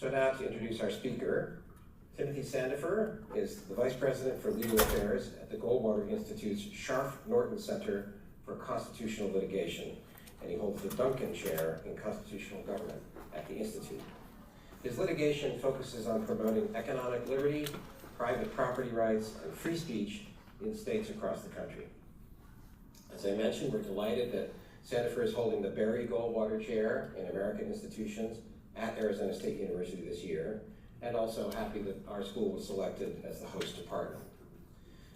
So now to introduce our speaker, Timothy Sandefur is the Vice President for Legal Affairs at the Goldwater Institute's Scharf Norton Center for Constitutional Litigation, and he holds the Duncan Chair in Constitutional Government at the Institute. His litigation focuses on promoting economic liberty, private property rights, and free speech in states across the country. As I mentioned, we're delighted that Sandefur is holding the Barry Goldwater Chair in American Institutions at Arizona State University this year, and also happy that our school was selected as the host department.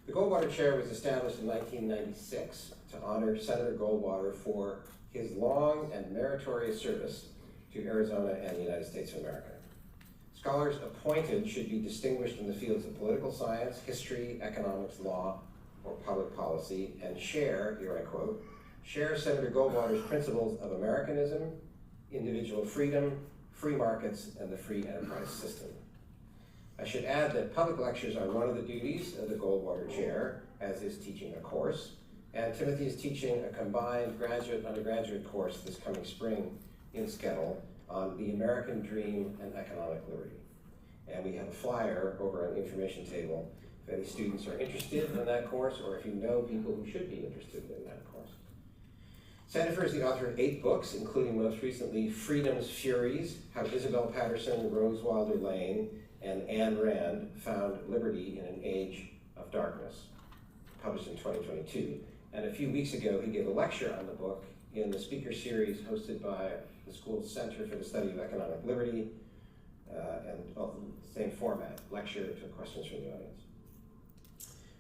The Goldwater Chair was established in 1996 to honor Senator Goldwater for his long and meritorious service to Arizona and the United States of America. Scholars appointed should be distinguished in the fields of political science, history, economics, law, or public policy, and share, here I quote, share Senator Goldwater's principles of Americanism, individual freedom, free markets, and the free enterprise system. I should add that public lectures are one of the duties of the Goldwater Chair, as is teaching a course, and Timothy is teaching a combined graduate-undergraduate course this coming spring in SCETL on the American Dream and Economic Liberty. And we have a flyer over on the information table if any students are interested in that course, or if you know people who should be interested in that course. Sandefur is the author of 8 books, including most recently Freedom's Furies, How Isabel Patterson, Rose Wilder Lane, and Ayn Rand Found Liberty in an Age of Darkness, published in 2022. And a few weeks ago, he gave a lecture on the book in the speaker series hosted by the school's Center for the Study of Economic Liberty, same format, lecture to questions from the audience.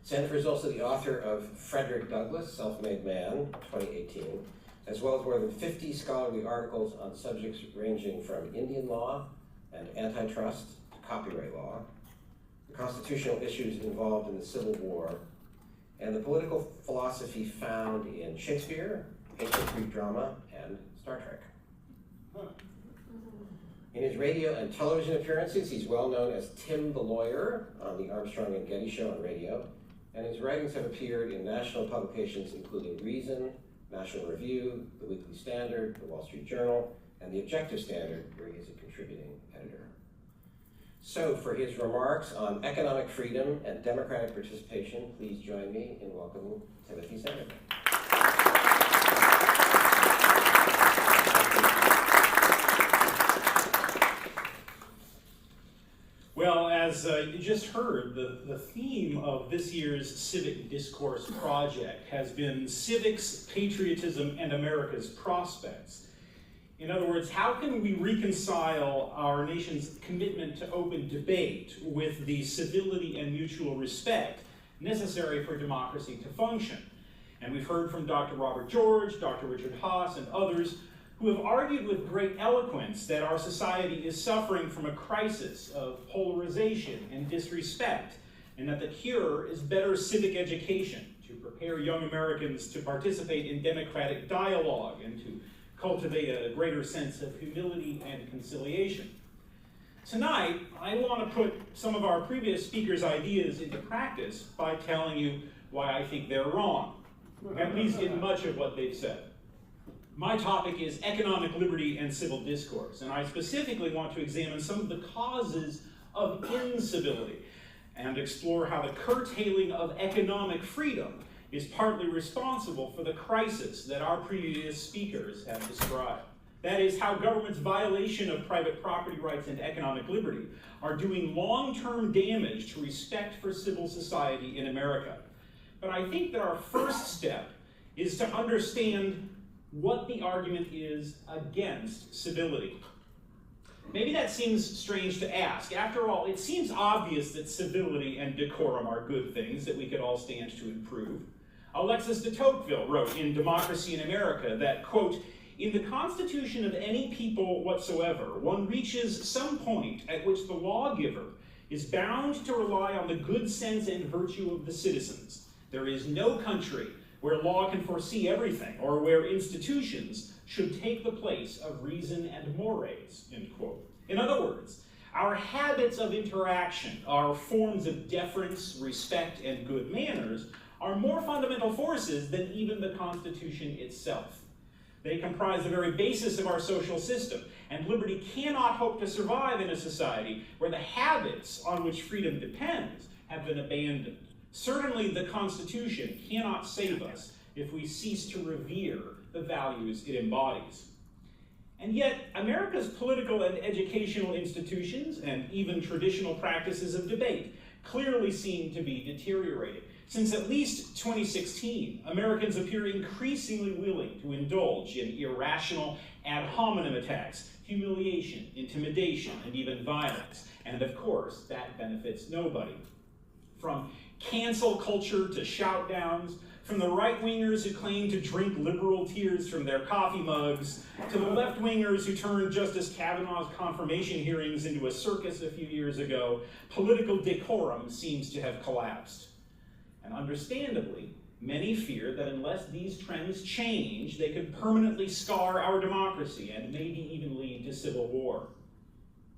Sandefur is also the author of Frederick Douglass, Self-Made Man, 2018, as well as more than 50 scholarly articles on subjects ranging from Indian law and antitrust to copyright law, the constitutional issues involved in the Civil War, and the political philosophy found in Shakespeare, ancient Greek drama, and Star Trek. In his radio and television appearances, he's well known as Tim the Lawyer on the Armstrong and Getty Show on radio, and his writings have appeared in national publications including Reason, National Review, The Weekly Standard, The Wall Street Journal, and The Objective Standard, where he is a contributing editor. So for his remarks on economic freedom and democratic participation, please join me in welcoming Timothy Sandefur. Well, as you just heard, the theme of this year's Civic Discourse Project has been civics, patriotism, and America's prospects. In other words, how can we reconcile our nation's commitment to open debate with the civility and mutual respect necessary for democracy to function? And we've heard from Dr. Robert George, Dr. Richard Haas, and others who have argued with great eloquence that our society is suffering from a crisis of polarization and disrespect, and that the cure is better civic education to prepare young Americans to participate in democratic dialogue and to cultivate a greater sense of humility and conciliation. Tonight, I want to put some of our previous speakers' ideas into practice by telling you why I think they're wrong, at least in much of what they've said. My topic is economic liberty and civil discourse, and I specifically want to examine some of the causes of incivility and explore how the curtailing of economic freedom is partly responsible for the crisis that our previous speakers have described. That is, how government's violation of private property rights and economic liberty are doing long-term damage to respect for civil society in America. But I think that our first step is to understand what the argument is against civility. Maybe that seems strange to ask. After all, it seems obvious that civility and decorum are good things that we could all stand to improve. Alexis de Tocqueville wrote in Democracy in America that, quote, "In the constitution of any people whatsoever, one reaches some point at which the lawgiver is bound to rely on the good sense and virtue of the citizens. There is no country where law can foresee everything, or where institutions should take the place of reason and mores," end quote. In other words, our habits of interaction, our forms of deference, respect, and good manners are more fundamental forces than even the Constitution itself. They comprise the very basis of our social system, and liberty cannot hope to survive in a society where the habits on which freedom depends have been abandoned. Certainly, the Constitution cannot save us if we cease to revere the values it embodies. And yet, America's political and educational institutions, and even traditional practices of debate, clearly seem to be deteriorating. Since at least 2016, Americans appear increasingly willing to indulge in irrational ad hominem attacks, humiliation, intimidation, and even violence. And of course, that benefits nobody. From cancel culture to shout-downs, from the right-wingers who claim to drink liberal tears from their coffee mugs, to the left-wingers who turned Justice Kavanaugh's confirmation hearings into a circus a few years ago, political decorum seems to have collapsed. And understandably, many fear that unless these trends change, they could permanently scar our democracy and maybe even lead to civil war.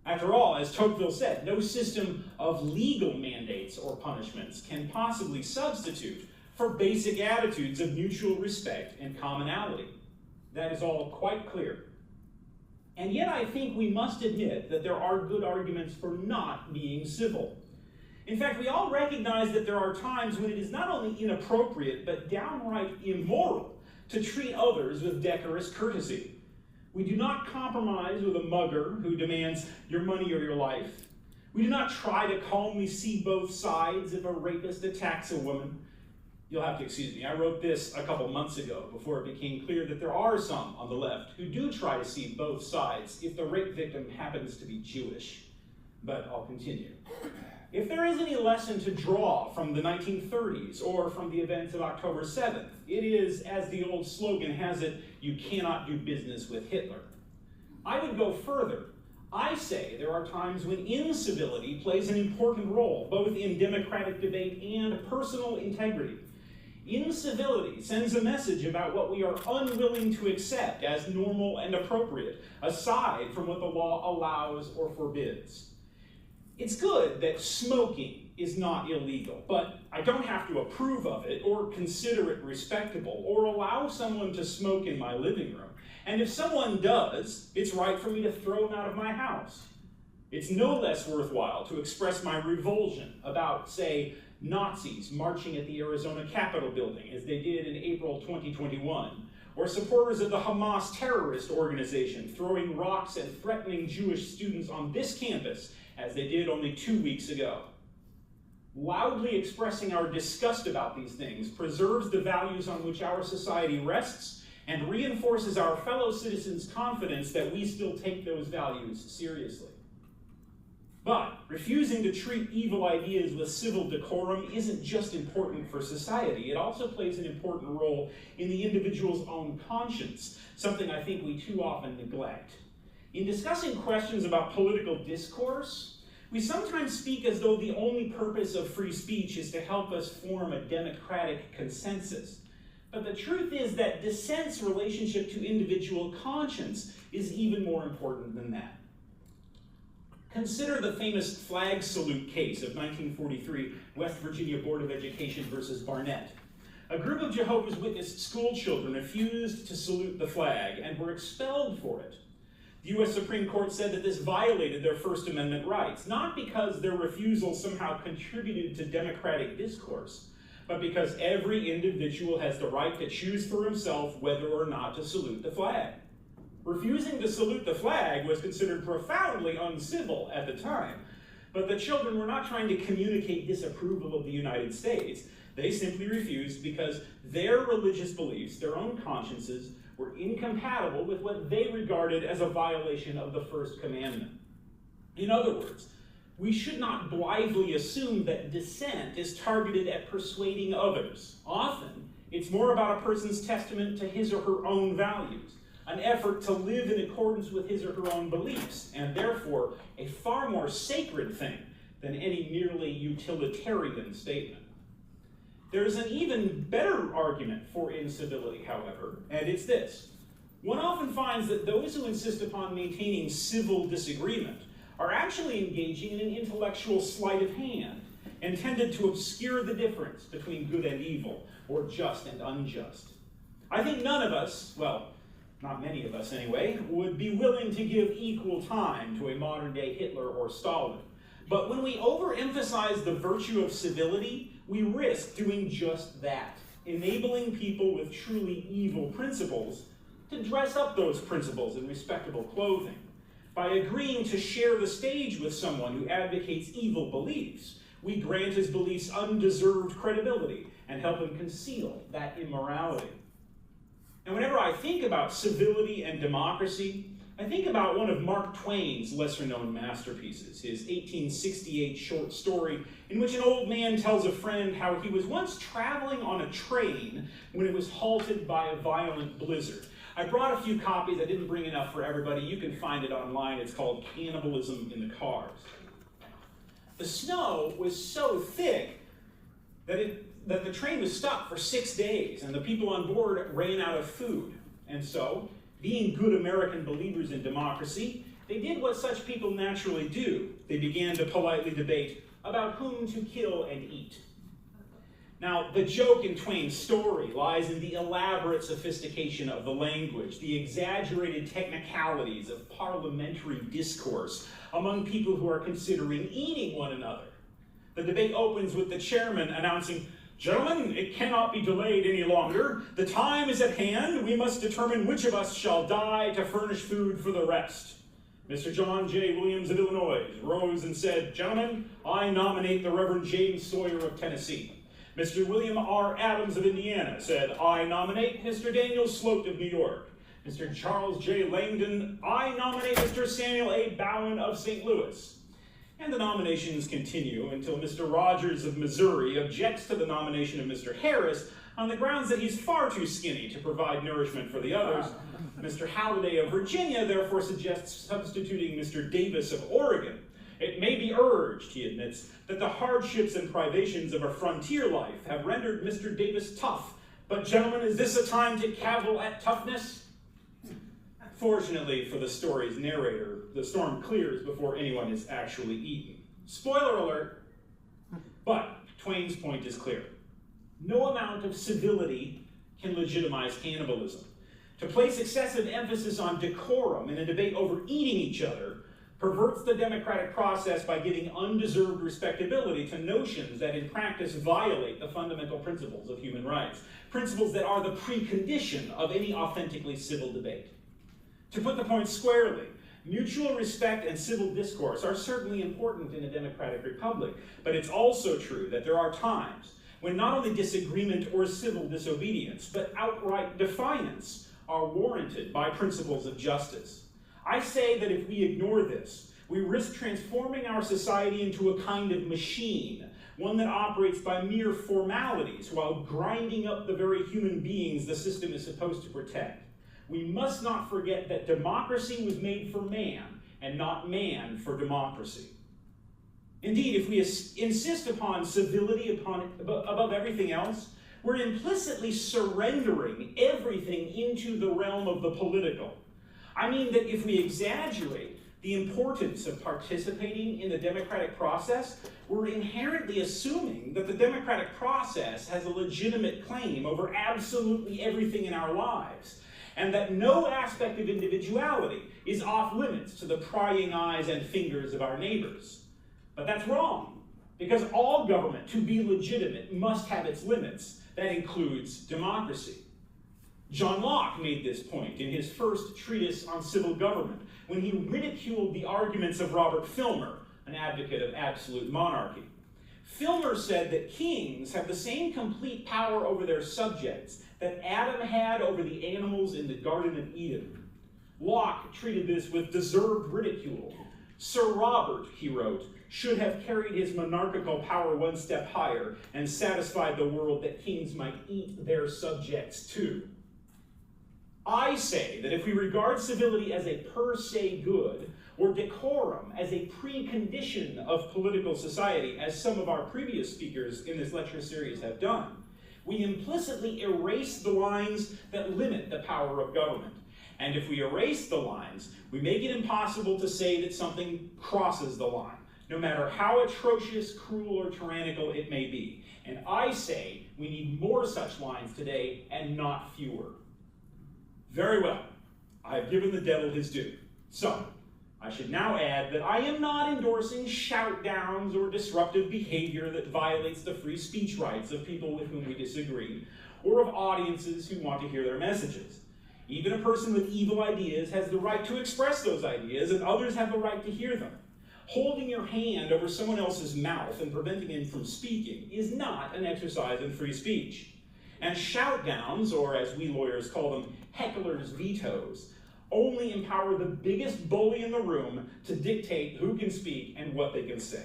After all, as Tocqueville said, no system of legal mandates or punishments can possibly substitute for basic attitudes of mutual respect and commonality. That is all quite clear. And yet I think we must admit that there are good arguments for not being civil. In fact, we all recognize that there are times when it is not only inappropriate, but downright immoral to treat others with decorous courtesy. We do not compromise with a mugger who demands your money or your life. We do not try to calmly see both sides if a rapist attacks a woman. You'll have to excuse me, I wrote this a couple months ago before it became clear that there are some on the left who do try to see both sides if the rape victim happens to be Jewish. But I'll continue. If there is any lesson to draw from the 1930s or from the events of October 7th, it is, as the old slogan has it, you cannot do business with Hitler. I would go further. I say there are times when incivility plays an important role, both in democratic debate and personal integrity. Incivility sends a message about what we are unwilling to accept as normal and appropriate, aside from what the law allows or forbids. It's good that smoking is not illegal, but I don't have to approve of it or consider it respectable or allow someone to smoke in my living room. And if someone does, it's right for me to throw them out of my house. It's no less worthwhile to express my revulsion about, say, Nazis marching at the Arizona Capitol building as they did in April 2021, or supporters of the Hamas terrorist organization throwing rocks and threatening Jewish students on this campus as they did only 2 weeks ago. Loudly expressing our disgust about these things preserves the values on which our society rests and reinforces our fellow citizens' confidence that we still take those values seriously. But refusing to treat evil ideas with civil decorum isn't just important for society, it also plays an important role in the individual's own conscience, something I think we too often neglect. In discussing questions about political discourse, we sometimes speak as though the only purpose of free speech is to help us form a democratic consensus. But the truth is that dissent's relationship to individual conscience is even more important than that. Consider the famous flag salute case of 1943, West Virginia Board of Education versus Barnett. A group of Jehovah's Witness school children refused to salute the flag and were expelled for it. The U.S. Supreme Court said that this violated their First Amendment rights, not because their refusal somehow contributed to democratic discourse, but because every individual has the right to choose for himself whether or not to salute the flag. Refusing to salute the flag was considered profoundly uncivil at the time, but the children were not trying to communicate disapproval of the United States. They simply refused because their religious beliefs, their own consciences, were incompatible with what they regarded as a violation of the First Commandment. In other words, we should not blithely assume that dissent is targeted at persuading others. Often, it's more about a person's testament to his or her own values, an effort to live in accordance with his or her own beliefs, and therefore a far more sacred thing than any merely utilitarian statement. There is an even better argument for incivility, however, and it's this. One often finds that those who insist upon maintaining civil disagreement are actually engaging in an intellectual sleight of hand, intended to obscure the difference between good and evil, or just and unjust. I think none of us, well, not many of us anyway, would be willing to give equal time to a modern-day Hitler or Stalin. But when we overemphasize the virtue of civility, we risk doing just that, enabling people with truly evil principles to dress up those principles in respectable clothing. By agreeing to share the stage with someone who advocates evil beliefs, we grant his beliefs undeserved credibility and help him conceal that immorality. And whenever I think about civility and democracy, I think about one of Mark Twain's lesser-known masterpieces, his 1868 short story in which an old man tells a friend how he was once traveling on a train when it was halted by a violent blizzard. I brought a few copies. I didn't bring enough for everybody. You can find it online. It's called Cannibalism in the Cars. The snow was so thick that the train was stuck for 6 days, and the people on board ran out of food. And so, being good American believers in democracy, they did what such people naturally do. They began to politely debate about whom to kill and eat. Now, the joke in Twain's story lies in the elaborate sophistication of the language, the exaggerated technicalities of parliamentary discourse among people who are considering eating one another. The debate opens with the chairman announcing, "Gentlemen, it cannot be delayed any longer. The time is at hand. We must determine which of us shall die to furnish food for the rest." Mr. John J. Williams of Illinois rose and said, "Gentlemen, I nominate the Reverend James Sawyer of Tennessee." Mr. William R. Adams of Indiana said, "I nominate Mr. Daniel Sloat of New York." Mr. Charles J. Langdon, "I nominate Mr. Samuel A. Bowen of St. Louis." And the nominations continue until Mr. Rogers of Missouri objects to the nomination of Mr. Harris on the grounds that he's far too skinny to provide nourishment for the others. Mr. Halliday of Virginia therefore suggests substituting Mr. Davis of Oregon. "It may be urged," he admits, "that the hardships and privations of a frontier life have rendered Mr. Davis tough. But gentlemen, is this a time to cavil at toughness?" Fortunately for the story's narrator, the storm clears before anyone is actually eaten. Spoiler alert! But Twain's point is clear. No amount of civility can legitimize cannibalism. To place excessive emphasis on decorum in a debate over eating each other perverts the democratic process by giving undeserved respectability to notions that in practice violate the fundamental principles of human rights, principles that are the precondition of any authentically civil debate. To put the point squarely, mutual respect and civil discourse are certainly important in a democratic republic, but it's also true that there are times when not only disagreement or civil disobedience, but outright defiance are warranted by principles of justice. I say that if we ignore this, we risk transforming our society into a kind of machine, one that operates by mere formalities while grinding up the very human beings the system is supposed to protect. We must not forget that democracy was made for man, and not man for democracy. Indeed, if we insist upon civility above everything else, we're implicitly surrendering everything into the realm of the political. I mean that if we exaggerate the importance of participating in the democratic process, we're inherently assuming that the democratic process has a legitimate claim over absolutely everything in our lives, and that no aspect of individuality is off limits to the prying eyes and fingers of our neighbors. But that's wrong, because all government, to be legitimate, must have its limits. That includes democracy. John Locke made this point in his first treatise on civil government, when he ridiculed the arguments of Robert Filmer, an advocate of absolute monarchy. Filmer said that kings have the same complete power over their subjects that Adam had over the animals in the Garden of Eden. Locke treated this with deserved ridicule. Sir Robert, he wrote, should have carried his monarchical power one step higher and satisfied the world that kings might eat their subjects too. I say that if we regard civility as a per se good, or decorum as a precondition of political society, as some of our previous speakers in this lecture series have done, we implicitly erase the lines that limit the power of government. And if we erase the lines, we make it impossible to say that something crosses the line, no matter how atrocious, cruel, or tyrannical it may be. And I say we need more such lines today and not fewer. Very well. I have given the devil his due. So, I should now add that I am not endorsing shout-downs or disruptive behavior that violates the free speech rights of people with whom we disagree, or of audiences who want to hear their messages. Even a person with evil ideas has the right to express those ideas, and others have the right to hear them. Holding your hand over someone else's mouth and preventing him from speaking is not an exercise in free speech. And shout-downs, or as we lawyers call them, hecklers' vetoes, only empower the biggest bully in the room to dictate who can speak and what they can say.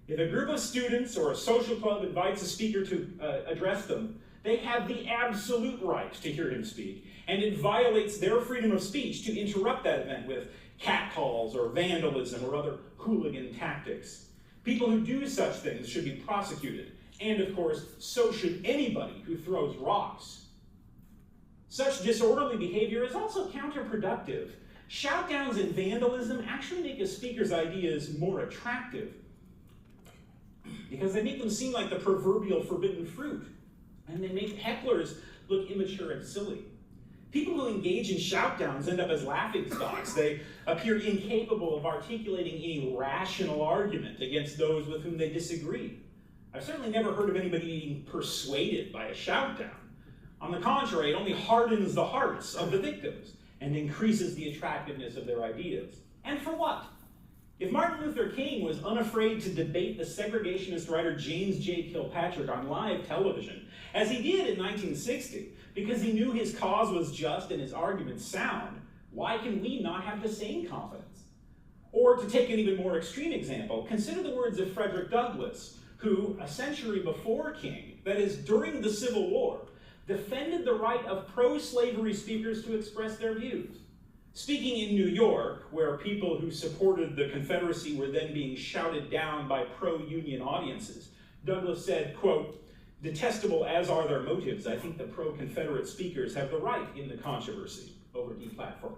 If a group of students or a social club invites a speaker to address them, they have the absolute right to hear him speak, and it violates their freedom of speech to interrupt that event with catcalls or vandalism or other hooligan tactics. People who do such things should be prosecuted, and of course, so should anybody who throws rocks. Such disorderly behavior is also counterproductive. Shoutdowns and vandalism actually make a speaker's ideas more attractive because they make them seem like the proverbial forbidden fruit, and they make hecklers look immature and silly. People who engage in shoutdowns end up as laughingstocks. They appear incapable of articulating any rational argument against those with whom they disagree. I've certainly never heard of anybody being persuaded by a shoutdown. On the contrary, it only hardens the hearts of the victims and increases the attractiveness of their ideas. And for what? If Martin Luther King was unafraid to debate the segregationist writer James J. Kilpatrick on live television, as he did in 1960, because he knew his cause was just and his arguments sound, why can we not have the same confidence? Or to take an even more extreme example, consider the words of Frederick Douglass, who, a century before King, that is, during the Civil War, defended the right of pro-slavery speakers to express their views. Speaking in New York, where people who supported the Confederacy were then being shouted down by pro-Union audiences, Douglass said, quote, "Detestable as are their motives, I think the pro-Confederate speakers have the right in the controversy," over deplatforming.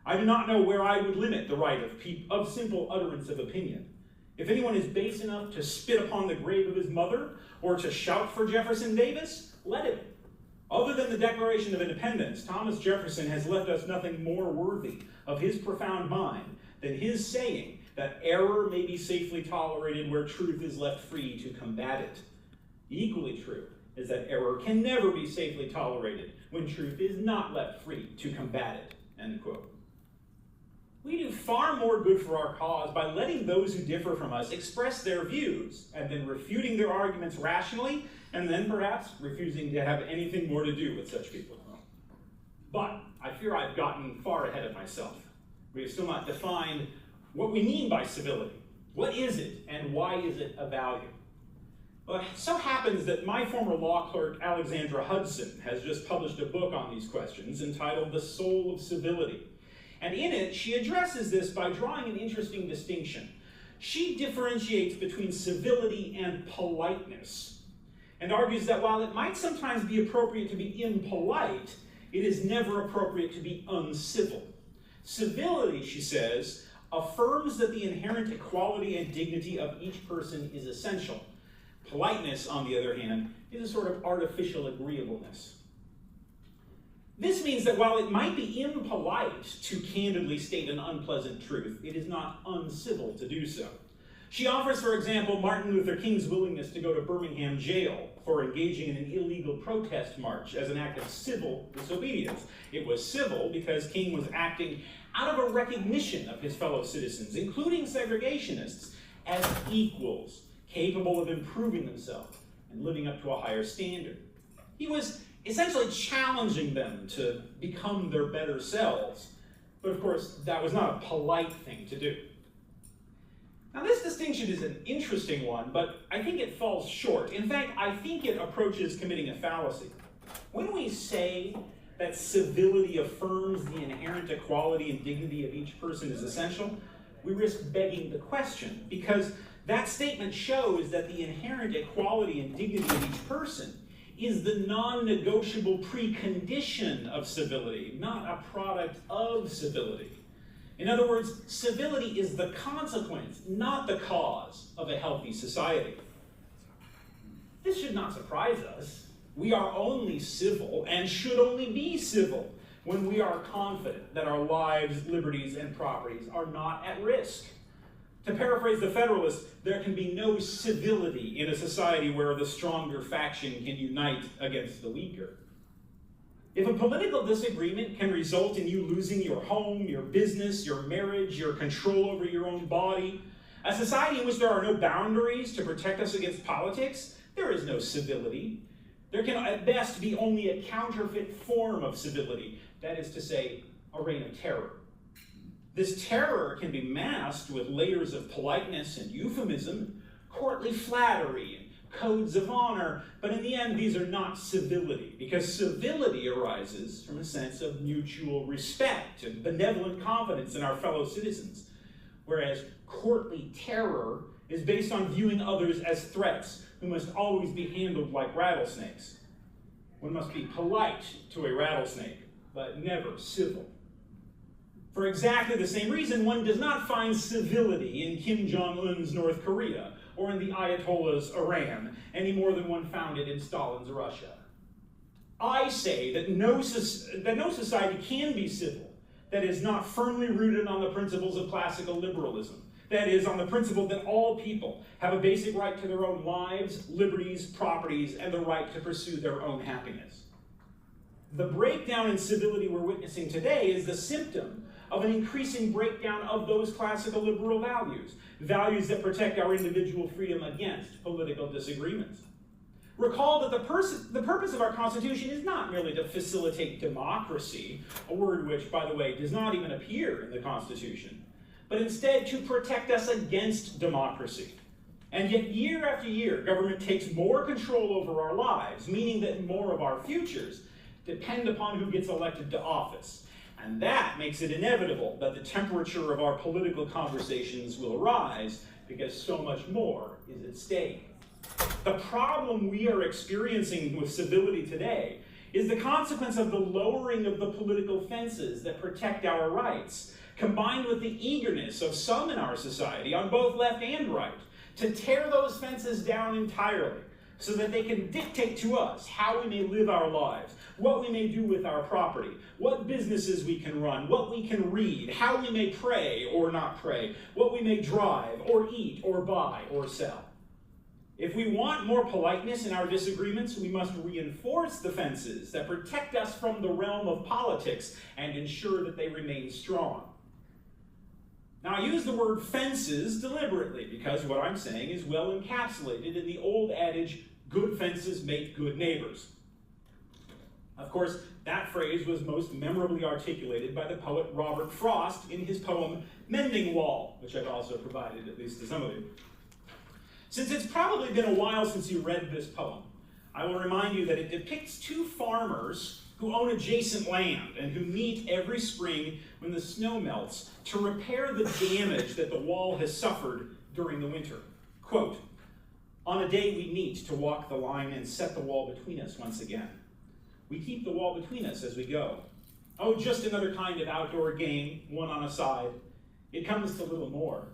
I do not know where I would limit the right of simple utterance of opinion. If anyone is base enough to spit upon the grave of his mother or to shout for Jefferson Davis, let him. Other than the Declaration of Independence, Thomas Jefferson has left us nothing more worthy of his profound mind than his saying that error may be safely tolerated where truth is left free to combat it. Equally true is that error can never be safely tolerated when truth is not left free to combat it, end quote. We do far more good for our cause by letting those who differ from us express their views and then refuting their arguments rationally and then perhaps refusing to have anything more to do with such people. But I fear I've gotten far ahead of myself. We have still not defined what we mean by civility. What is it and why is it a value? Well, it so happens that my former law clerk, Alexandra Hudson, has just published a book on these questions entitled The Soul of Civility. And in it, she addresses this by drawing an interesting distinction. She differentiates between civility and politeness, and argues that while it might sometimes be appropriate to be impolite, it is never appropriate to be uncivil. Civility, she says, affirms that the inherent equality and dignity of each person is essential. Politeness, on the other hand, is a sort of artificial agreeableness. This means that while it might be impolite to candidly state an unpleasant truth, it is not uncivil to do so. She offers, for example, Martin Luther King's willingness to go to Birmingham jail for engaging in an illegal protest march as an act of civil disobedience. It was civil because King was acting out of a recognition of his fellow citizens, including segregationists, as equals, capable of improving themselves and living up to a higher standard. He was essentially challenging them to become their better selves, but of course, that was not a polite thing to do. Now, this distinction is an interesting one, but I think it falls short. In fact, I think it approaches committing a fallacy. When we say that civility affirms the inherent equality and dignity of each person is essential, we risk begging the question, because that statement shows that the inherent equality and dignity of each person is the non-negotiable precondition of civility, not a product of civility. In other words, civility is the consequence, not the cause, of a healthy society. This should not surprise us. We are only civil and should only be civil when we are confident that our lives, liberties, and properties are not at risk. To paraphrase the Federalists, there can be no civility in a society where the stronger faction can unite against the weaker. If a political disagreement can result in you losing your home, your business, your marriage, your control over your own body, a society in which there are no boundaries to protect us against politics, there is no civility. There can at best be only a counterfeit form of civility, that is to say, a reign of terror. This terror can be masked with layers of politeness and euphemism, courtly flattery, and codes of honor, but in the end, these are not civility, because civility arises from a sense of mutual respect and benevolent confidence in our fellow citizens, whereas courtly terror is based on viewing others as threats who must always be handled like rattlesnakes. One must be polite to a rattlesnake, but never civil. For exactly the same reason, one does not find civility in Kim Jong-un's North Korea or in the Ayatollah's Iran any more than one found it in Stalin's Russia. I say that no society can be civil that is not firmly rooted on the principles of classical liberalism. That is, on the principle that all people have a basic right to their own lives, liberties, properties, and the right to pursue their own happiness. The breakdown in civility we're witnessing today is the symptom of an increasing breakdown of those classical liberal values, values that protect our individual freedom against political disagreements. Recall that the purpose of our Constitution is not merely to facilitate democracy, a word which, by the way, does not even appear in the Constitution, but instead to protect us against democracy. And yet, year after year, government takes more control over our lives, meaning that more of our futures depend upon who gets elected to office. And that makes it inevitable that the temperature of our political conversations will rise because so much more is at stake. The problem we are experiencing with civility today is the consequence of the lowering of the political fences that protect our rights, combined with the eagerness of some in our society, on both left and right, to tear those fences down entirely so that they can dictate to us how we may live our lives, what we may do with our property, what businesses we can run, what we can read, how we may pray or not pray, what we may drive or eat or buy or sell. If we want more politeness in our disagreements, we must reinforce the fences that protect us from the realm of politics and ensure that they remain strong. Now, I use the word fences deliberately because what I'm saying is well encapsulated in the old adage, good fences make good neighbors. Of course, that phrase was most memorably articulated by the poet Robert Frost in his poem, Mending Wall, which I've also provided, at least to some of you. Since it's probably been a while since you read this poem, I will remind you that it depicts two farmers who own adjacent land and who meet every spring when the snow melts to repair the damage that the wall has suffered during the winter. Quote, "On a day we meet to walk the line and set the wall between us once again. We keep the wall between us as we go. Oh, just another kind of outdoor game, one on a side. It comes to little more.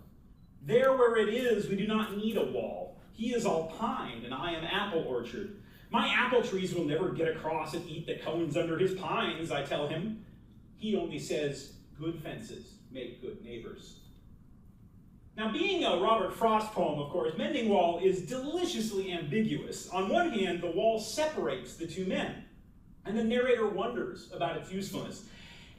There where it is, we do not need a wall. He is all pine, and I am apple orchard. My apple trees will never get across and eat the cones under his pines, I tell him. He only says, good fences make good neighbors." Now, being a Robert Frost poem, of course, Mending Wall is deliciously ambiguous. On one hand, the wall separates the two men, and the narrator wonders about its usefulness.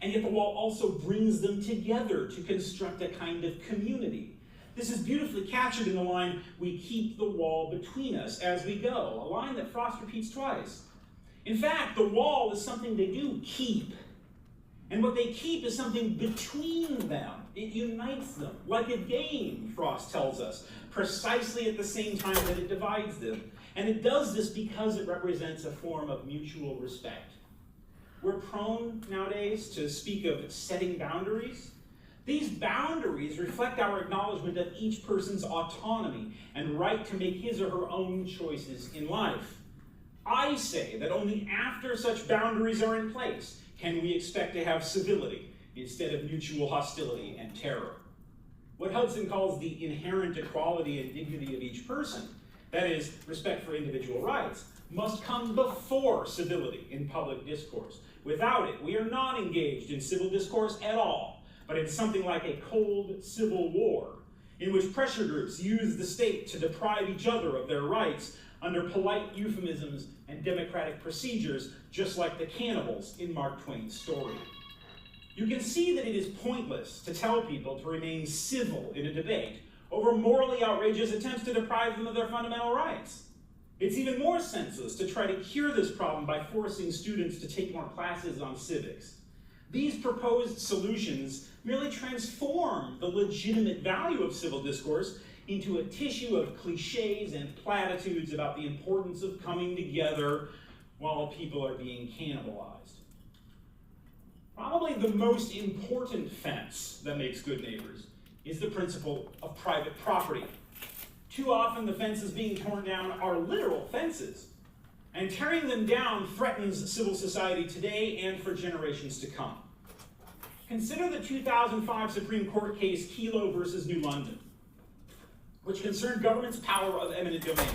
And yet the wall also brings them together to construct a kind of community. This is beautifully captured in the line, "We keep the wall between us as we go," a line that Frost repeats twice. In fact, the wall is something they do keep. And what they keep is something between them. It unites them, like a game, Frost tells us, precisely at the same time that it divides them. And it does this because it represents a form of mutual respect. We're prone nowadays to speak of setting boundaries. These boundaries reflect our acknowledgement of each person's autonomy and right to make his or her own choices in life. I say that only after such boundaries are in place can we expect to have civility instead of mutual hostility and terror. What Hudson calls the inherent equality and dignity of each person, that is, respect for individual rights, must come before civility in public discourse, Without it, we are not engaged in civil discourse at all, but in something like a cold civil war, in which pressure groups use the state to deprive each other of their rights under polite euphemisms and democratic procedures, just like the cannibals in Mark Twain's story. You can see that it is pointless to tell people to remain civil in a debate over morally outrageous attempts to deprive them of their fundamental rights. It's even more senseless to try to cure this problem by forcing students to take more classes on civics. These proposed solutions merely transform the legitimate value of civil discourse into a tissue of cliches and platitudes about the importance of coming together while people are being cannibalized. Probably the most important fence that makes good neighbors is the principle of private property. Too often the fences being torn down are literal fences, and tearing them down threatens civil society today and for generations to come. Consider the 2005 Supreme Court case Kelo versus New London, which concerned government's power of eminent domain.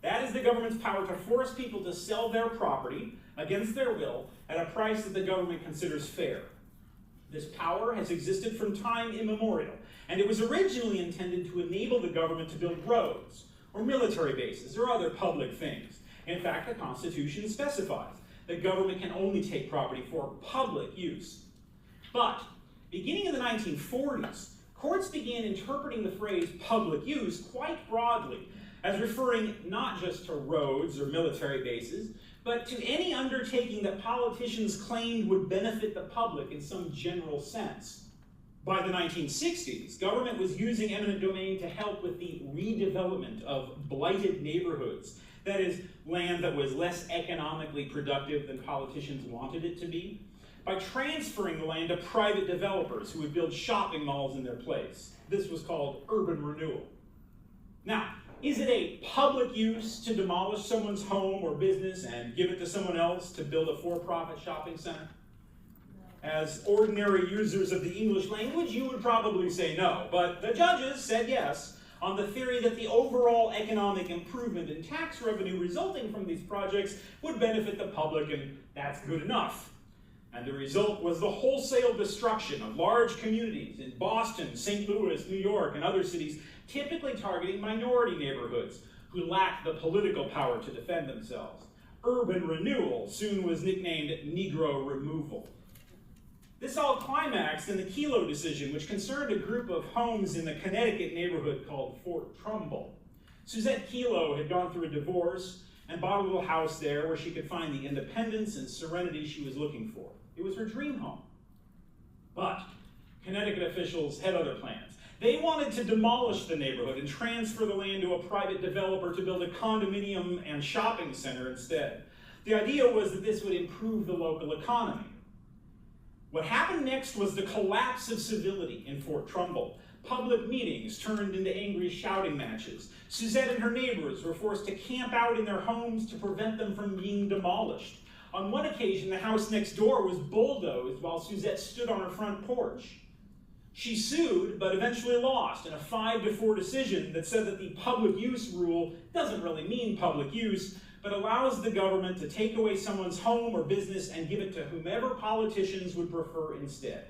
That is the government's power to force people to sell their property against their will at a price that the government considers fair. This power has existed from time immemorial, and it was originally intended to enable the government to build roads, or military bases, or other public things. In fact, the Constitution specifies that government can only take property for public use. But, beginning in the 1940s, courts began interpreting the phrase public use quite broadly, as referring not just to roads or military bases, but to any undertaking that politicians claimed would benefit the public in some general sense. By the 1960s, government was using eminent domain to help with the redevelopment of blighted neighborhoods, that is, land that was less economically productive than politicians wanted it to be, by transferring the land to private developers who would build shopping malls in their place. This was called urban renewal. Now, is it a public use to demolish someone's home or business and give it to someone else to build a for-profit shopping center? As ordinary users of the English language, you would probably say no, but the judges said yes, on the theory that the overall economic improvement in tax revenue resulting from these projects would benefit the public, and that's good enough. And the result was the wholesale destruction of large communities in Boston, St. Louis, New York, and other cities, typically targeting minority neighborhoods who lacked the political power to defend themselves. Urban renewal soon was nicknamed Negro removal. This all climaxed in the Kelo decision, which concerned a group of homes in the Connecticut neighborhood called Fort Trumbull. Suzette Kelo had gone through a divorce and bought a little house there where she could find the independence and serenity she was looking for. It was her dream home. But Connecticut officials had other plans. They wanted to demolish the neighborhood and transfer the land to a private developer to build a condominium and shopping center instead. The idea was that this would improve the local economy. What happened next was the collapse of civility in Fort Trumbull. Public meetings turned into angry shouting matches. Suzette and her neighbors were forced to camp out in their homes to prevent them from being demolished. On one occasion, the house next door was bulldozed while Suzette stood on her front porch. She sued, but eventually lost in a 5-4 decision that said that the public use rule doesn't really mean public use, but allows the government to take away someone's home or business and give it to whomever politicians would prefer instead.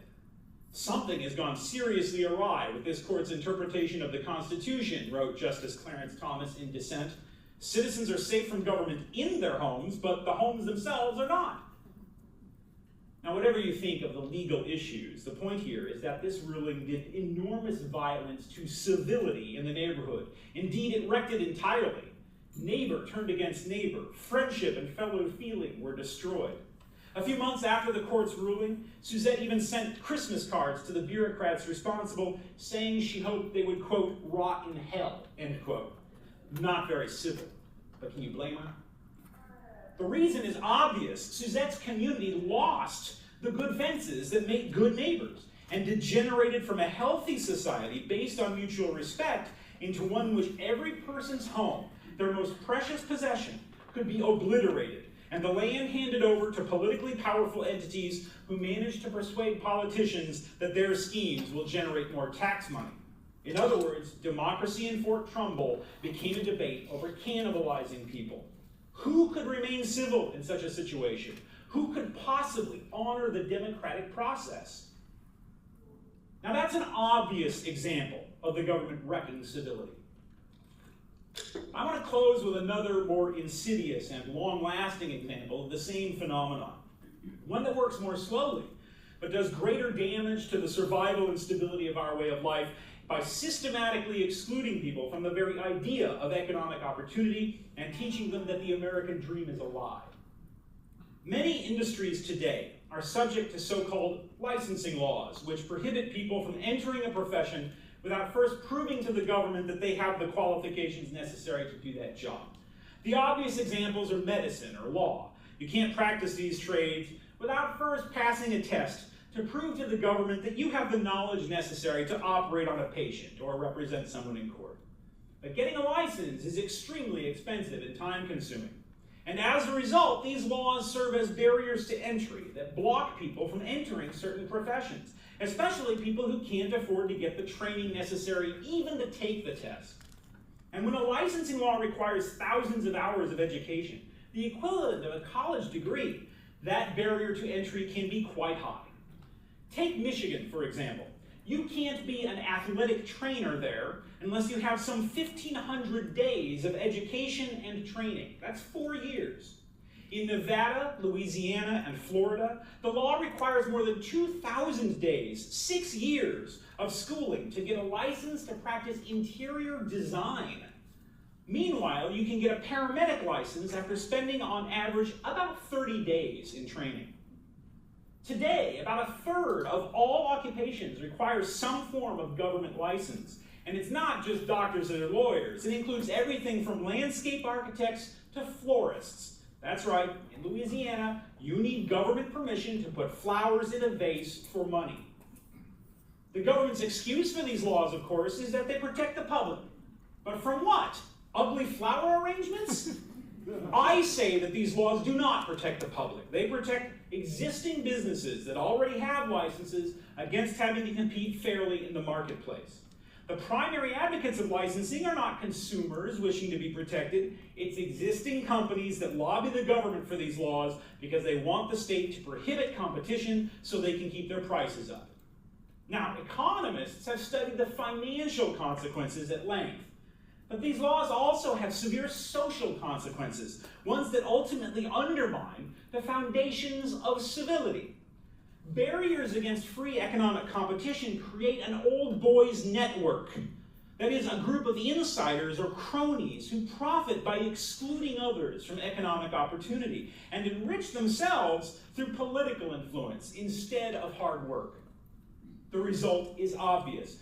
Something has gone seriously awry with this court's interpretation of the Constitution, wrote Justice Clarence Thomas in dissent. Citizens are safe from government in their homes, but the homes themselves are not. Now, whatever you think of the legal issues, the point here is that this ruling did enormous violence to civility in the neighborhood. Indeed, it wrecked it entirely. Neighbor turned against neighbor. Friendship and fellow feeling were destroyed. A few months after the court's ruling, Suzette even sent Christmas cards to the bureaucrats responsible, saying she hoped they would, quote, rot in hell, end quote. Not very civil, but can you blame her? The reason is obvious. Suzette's community lost the good fences that make good neighbors and degenerated from a healthy society based on mutual respect into one in which every person's home, their most precious possession, could be obliterated and the land handed over to politically powerful entities who manage to persuade politicians that their schemes will generate more tax money. In other words, democracy in Fort Trumbull became a debate over cannibalizing people. Who could remain civil in such a situation? Who could possibly honor the democratic process? Now that's an obvious example of the government wrecking civility. I want to close with another more insidious and long-lasting example of the same phenomenon. One that works more slowly, but does greater damage to the survival and stability of our way of life by systematically excluding people from the very idea of economic opportunity and teaching them that the American dream is a lie. Many industries today are subject to so-called licensing laws, which prohibit people from entering a profession without first proving to the government that they have the qualifications necessary to do that job. The obvious examples are medicine or law. You can't practice these trades without first passing a test to prove to the government that you have the knowledge necessary to operate on a patient or represent someone in court. But getting a license is extremely expensive and time-consuming. And as a result, these laws serve as barriers to entry that block people from entering certain professions, especially people who can't afford to get the training necessary even to take the test. And when a licensing law requires thousands of hours of education, the equivalent of a college degree, that barrier to entry can be quite high. Take Michigan, for example. You can't be an athletic trainer there unless you have some 1,500 days of education and training. That's 4 years. In Nevada, Louisiana, and Florida, the law requires more than 2,000 days, 6 years, of schooling to get a license to practice interior design. Meanwhile, you can get a paramedic license after spending on average about 30 days in training. Today, about a third of all occupations require some form of government license. And it's not just doctors and lawyers. It includes everything from landscape architects to florists. That's right, in Louisiana, you need government permission to put flowers in a vase for money. The government's excuse for these laws, of course, is that they protect the public. But from what? Ugly flower arrangements? I say that these laws do not protect the public. They protect existing businesses that already have licenses against having to compete fairly in the marketplace. The primary advocates of licensing are not consumers wishing to be protected. It's existing companies that lobby the government for these laws because they want the state to prohibit competition so they can keep their prices up. Now, economists have studied the financial consequences at length. But these laws also have severe social consequences, ones that ultimately undermine the foundations of civility. Barriers against free economic competition create an old boys network. That is, a group of insiders or cronies who profit by excluding others from economic opportunity and enrich themselves through political influence instead of hard work. The result is obvious.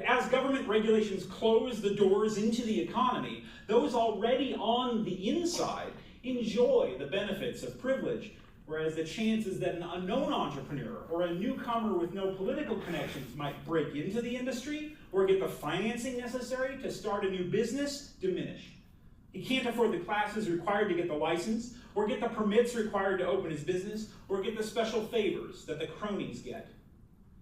As government regulations close the doors into the economy, those already on the inside enjoy the benefits of privilege, whereas the chances that an unknown entrepreneur or a newcomer with no political connections might break into the industry or get the financing necessary to start a new business diminish. He can't afford the classes required to get the license, or get the permits required to open his business, or get the special favors that the cronies get.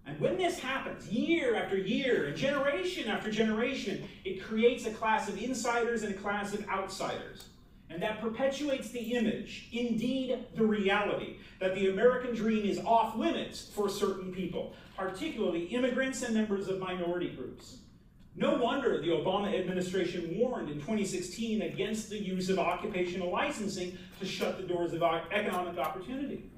And when this happens, year after year, and generation after generation, it creates a class of insiders and a class of outsiders. And that perpetuates the image, indeed the reality, that the American dream is off limits for certain people, particularly immigrants and members of minority groups. No wonder the Obama administration warned in 2016 against the use of occupational licensing to shut the doors of economic opportunity.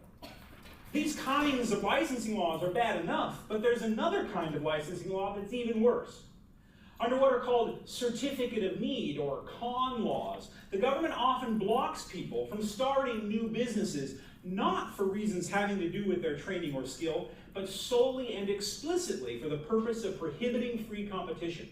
These kinds of licensing laws are bad enough, but there's another kind of licensing law that's even worse. Under what are called certificate of need or con laws, the government often blocks people from starting new businesses, not for reasons having to do with their training or skill, but solely and explicitly for the purpose of prohibiting free competition.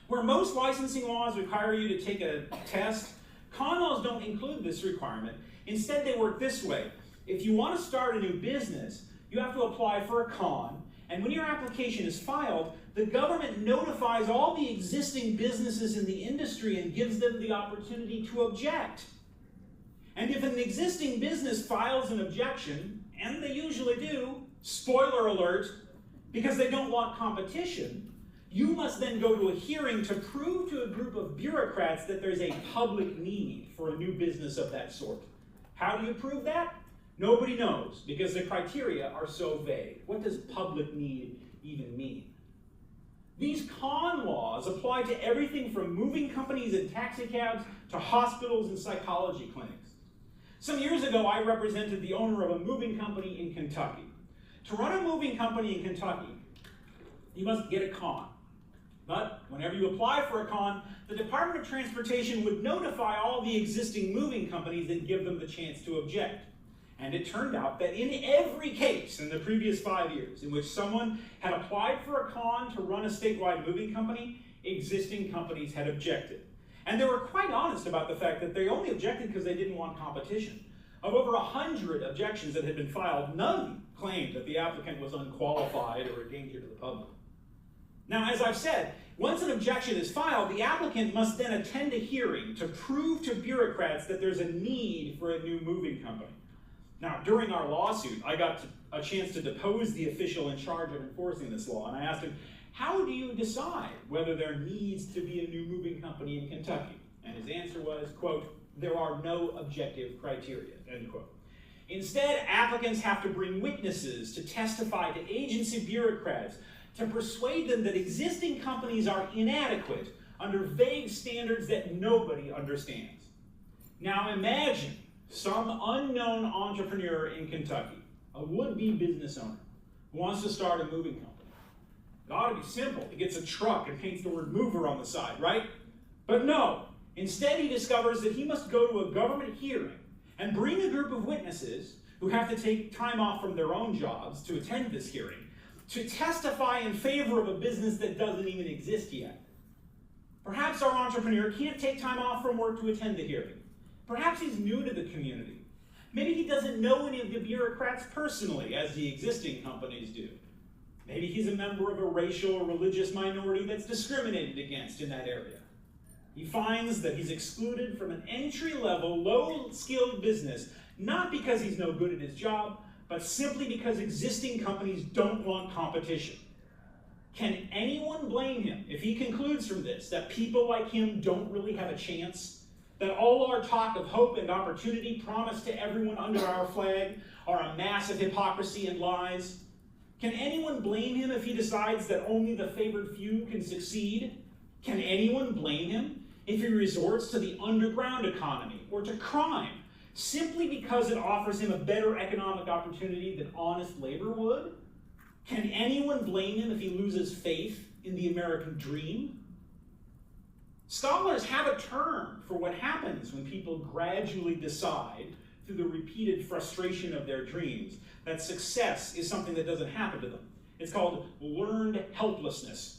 Where most licensing laws require you to take a test, con laws don't include this requirement. Instead, they work this way. If you want to start a new business, you have to apply for a con, and when your application is filed, the government notifies all the existing businesses in the industry and gives them the opportunity to object. And if an existing business files an objection, and they usually do, spoiler alert, because they don't want competition, you must then go to a hearing to prove to a group of bureaucrats that there's a public need for a new business of that sort. How do you prove that? Nobody knows because the criteria are so vague. What does public need even mean? These con laws apply to everything from moving companies and taxi cabs to hospitals and psychology clinics. Some years ago, I represented the owner of a moving company in Kentucky. To run a moving company in Kentucky, you must get a con. But whenever you apply for a con, the Department of Transportation would notify all the existing moving companies and give them the chance to object. And it turned out that in every case in the previous 5 years in which someone had applied for a con to run a statewide moving company, existing companies had objected. And they were quite honest about the fact that they only objected because they didn't want competition. Of over 100 objections that had been filed, none claimed that the applicant was unqualified or a danger to the public. Now, as I've said, once an objection is filed, the applicant must then attend a hearing to prove to bureaucrats that there's a need for a new moving company. Now, during our lawsuit, I got a chance to depose the official in charge of enforcing this law, and I asked him, how do you decide whether there needs to be a new moving company in Kentucky? And his answer was, quote, there are no objective criteria, end quote. Instead, applicants have to bring witnesses to testify to agency bureaucrats to persuade them that existing companies are inadequate under vague standards that nobody understands. Now imagine some unknown entrepreneur in Kentucky, a would-be business owner, who wants to start a moving company. It ought to be simple. He gets a truck and paints the word mover on the side, right? But no. Instead, he discovers that he must go to a government hearing and bring a group of witnesses who have to take time off from their own jobs to attend this hearing to testify in favor of a business that doesn't even exist yet. Perhaps our entrepreneur can't take time off from work to attend the hearing. Perhaps he's new to the community. Maybe he doesn't know any of the bureaucrats personally, as the existing companies do. Maybe he's a member of a racial or religious minority that's discriminated against in that area. He finds that he's excluded from an entry-level, low-skilled business, not because he's no good at his job, but simply because existing companies don't want competition. Can anyone blame him if he concludes from this that people like him don't really have a chance? That all our talk of hope and opportunity promised to everyone under our flag are a mass of hypocrisy and lies? Can anyone blame him if he decides that only the favored few can succeed? Can anyone blame him if he resorts to the underground economy or to crime simply because it offers him a better economic opportunity than honest labor would? Can anyone blame him if he loses faith in the American dream? Scholars have a term for what happens when people gradually decide, through the repeated frustration of their dreams, that success is something that doesn't happen to them. It's called learned helplessness.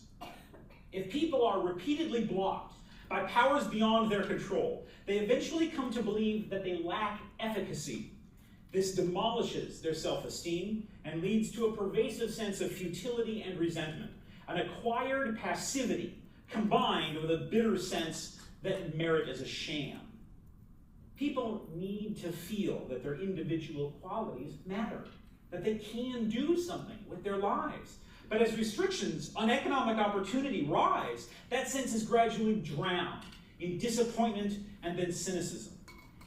If people are repeatedly blocked by powers beyond their control, they eventually come to believe that they lack efficacy. This demolishes their self-esteem and leads to a pervasive sense of futility and resentment, an acquired passivity combined with a bitter sense that merit is a sham. People need to feel that their individual qualities matter, that they can do something with their lives. But as restrictions on economic opportunity rise, that sense is gradually drowned in disappointment and then cynicism.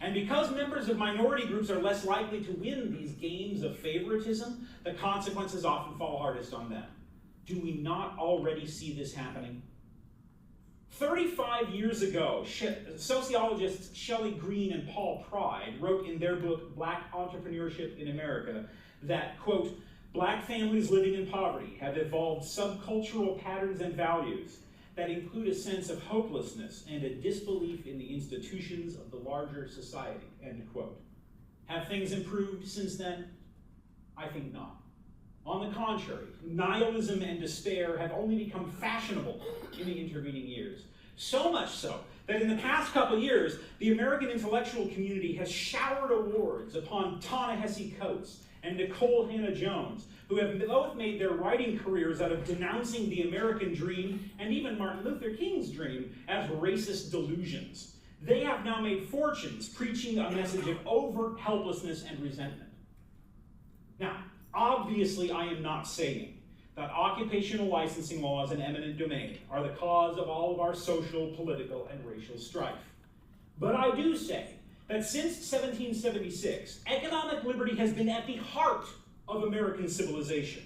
And because members of minority groups are less likely to win these games of favoritism, the consequences often fall hardest on them. Do we not already see this happening? 35 years ago, sociologists Shelley Green and Paul Pride wrote in their book, Black Entrepreneurship in America, that, quote, black families living in poverty have evolved subcultural patterns and values that include a sense of hopelessness and a disbelief in the institutions of the larger society, end quote. Have things improved since then? I think not. On the contrary, nihilism and despair have only become fashionable in the intervening years. So much so that in the past couple years, the American intellectual community has showered awards upon Ta-Nehisi Coates and Nicole Hannah-Jones, who have both made their writing careers out of denouncing the American dream and even Martin Luther King's dream as racist delusions. They have now made fortunes preaching a message of overt helplessness and resentment. Now, obviously, I am not saying that occupational licensing laws and eminent domain are the cause of all of our social, political, and racial strife. But I do say that since 1776, economic liberty has been at the heart of American civilization.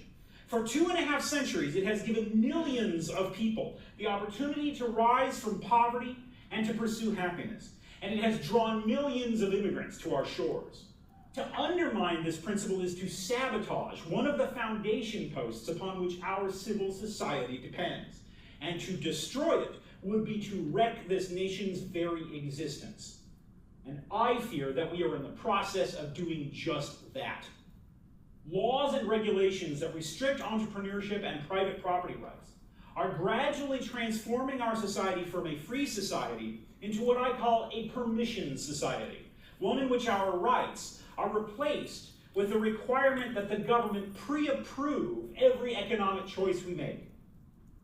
For 2.5 centuries, it has given millions of people the opportunity to rise from poverty and to pursue happiness, and it has drawn millions of immigrants to our shores. To undermine this principle is to sabotage one of the foundation posts upon which our civil society depends, and to destroy it would be to wreck this nation's very existence. And I fear that we are in the process of doing just that. Laws and regulations that restrict entrepreneurship and private property rights are gradually transforming our society from a free society into what I call a permission society, one in which our rights are replaced with the requirement that the government pre-approve every economic choice we make.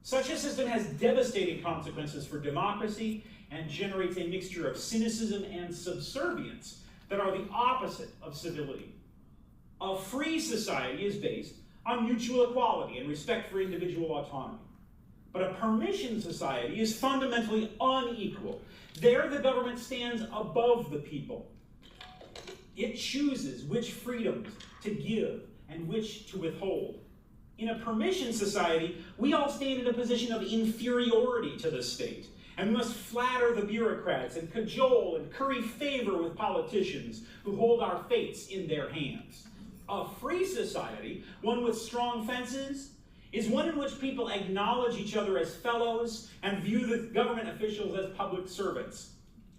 Such a system has devastating consequences for democracy and generates a mixture of cynicism and subservience that are the opposite of civility. A free society is based on mutual equality and respect for individual autonomy. But a permission society is fundamentally unequal. There, the government stands above the people. It chooses which freedoms to give and which to withhold. In a permission society, we all stand in a position of inferiority to the state, and we must flatter the bureaucrats and cajole and curry favor with politicians who hold our fates in their hands. A free society, one with strong fences, is one in which people acknowledge each other as fellows and view the government officials as public servants.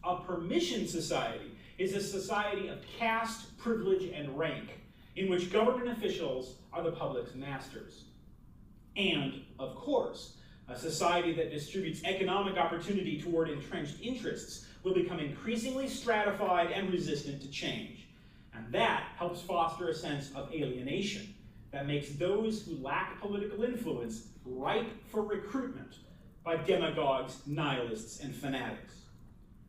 A permission society is a society of caste, privilege, and rank, in which government officials are the public's masters. And, of course, a society that distributes economic opportunity toward entrenched interests will become increasingly stratified and resistant to change. And that helps foster a sense of alienation that makes those who lack political influence ripe for recruitment by demagogues, nihilists, and fanatics.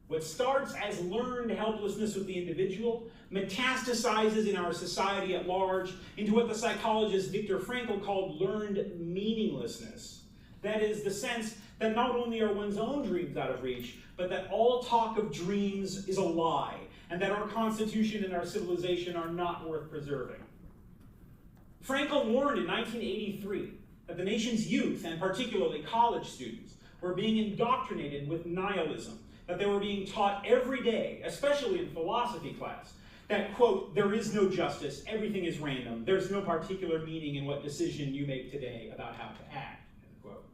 What starts as learned helplessness with the individual metastasizes in our society at large into what the psychologist Viktor Frankl called learned meaninglessness. That is, the sense that not only are one's own dreams out of reach, but that all talk of dreams is a lie, and that our Constitution and our civilization are not worth preserving. Frankl warned in 1983 that the nation's youth, and particularly college students, were being indoctrinated with nihilism, that they were being taught every day, especially in philosophy class, that, quote, there is no justice, everything is random, there's no particular meaning in what decision you make today about how to act, end quote.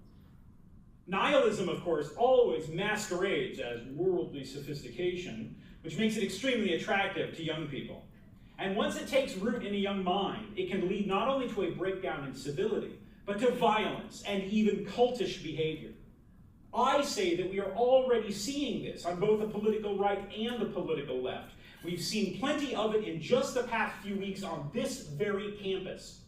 Nihilism, of course, always masquerades as worldly sophistication, which makes it extremely attractive to young people. And once it takes root in a young mind, it can lead not only to a breakdown in civility, but to violence and even cultish behavior. I say that we are already seeing this on both the political right and the political left. We've seen plenty of it in just the past few weeks on this very campus.